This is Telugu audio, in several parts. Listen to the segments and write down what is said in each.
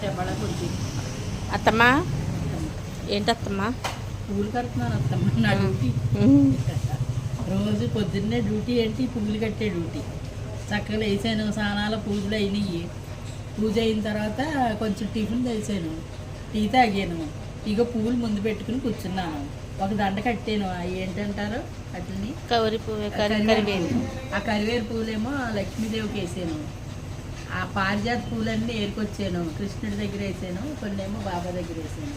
తెవ్వాలా కొడుకు అత్తమ్మా ఏంటత్తమ్మా? పూలు కడుతున్నాను అత్తమ్మ. నా డ్యూటీ రోజు పొద్దున్నే డ్యూటీ ఏంటి, పువ్వులు కట్టే డ్యూటీ. చక్కగా వేసాను, స్నానాల పూజలు అయినాయి. పూజ అయిన తర్వాత కొంచెం టిఫిన్ చేసాను, టీ తాగాను. ఇక పువ్వులు ముందు పెట్టుకుని కూర్చున్నాను. ఒక దండ కట్టాను. అవి ఏంటంటారు అట్లని, కవరి పువ్వు, కరివేరు. ఆ కరివేరు పూలేమో లక్ష్మీదేవికి వేసాను. ఆ పారిజాత పూలన్నీ ఏరుకొచ్చాను, కృష్ణుడి దగ్గర వేసాను, కొన్ని ఏమో బాబా దగ్గర వేసాను.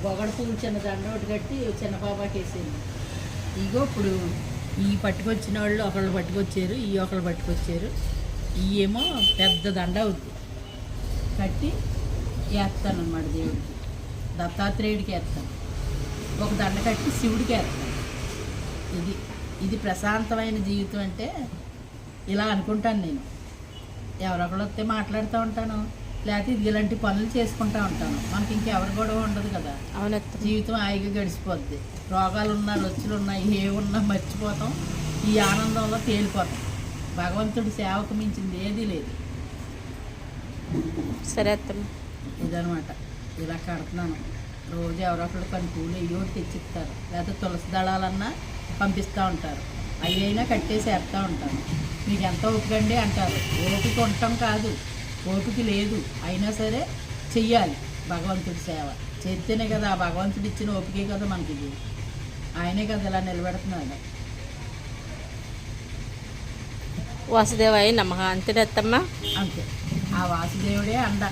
బొగడ పువ్వు చిన్న దండ ఒకటి కట్టి చిన్న బాబాకి వేసాను. ఇగో ఇప్పుడు ఈ పట్టుకొచ్చిన వాళ్ళు ఒకళ్ళు పట్టుకొచ్చారు, ఈ ఒకళ్ళు పట్టుకొచ్చారు. ఈ ఏమో పెద్ద దండ అవుతుంది, కట్టి వేస్తాను అన్నమాట. దేవుడికి, దత్తాత్రేయుడికి వేస్తాను. ఒక దండ కట్టి శివుడికి వేస్తాను. ఇది ప్రశాంతమైన జీవితం అంటే ఇలా అనుకుంటాను నేను. ఎవరొకళ్ళు వస్తే మాట్లాడుతూ ఉంటాను, లేకపోతే ఇది ఇలాంటి పనులు చేసుకుంటూ ఉంటాను. మనకి ఇంకెవరి గొడవ ఉండదు కదా. అవునత్త. జీవితం హాయిగా గడిచిపోద్ది. రోగాలు ఉన్నా, రొచ్చులు ఉన్నా, ఏ ఉన్నా మర్చిపోతాం. ఈ ఆనందంలో తేలిపోతాం. భగవంతుడి సేవకు మించింది ఏదీ లేదు. సరే అత్తమ్మ. ఇదనమాట, ఇలా కడుతున్నాను. రోజు ఎవరొకళ్ళు కొన్ని పూలు ఇవి తెచ్చిస్తారు, లేకపోతే తులసి దళాలన్నా పంపిస్తూ ఉంటారు. అవి అయినా కట్టేసి వేస్తూ ఉంటాను. మీకు ఎంత ఓపికండి అంటారు. ఓపిక ఉండటం కాదు, ఓపిక లేదు. అయినా సరే చెయ్యాలి భగవంతుడి సేవ. చేస్తేనే కదా ఆ భగవంతుడు ఇచ్చిన ఓపికే కదా మనకి. ఇది ఆయనే కదా ఇలా నిలబెడుతున్నాడు. వాసుదేవాయ నమః. అంతేనత్తమ్మ. అంతే, ఆ వాసుదేవుడే అండ.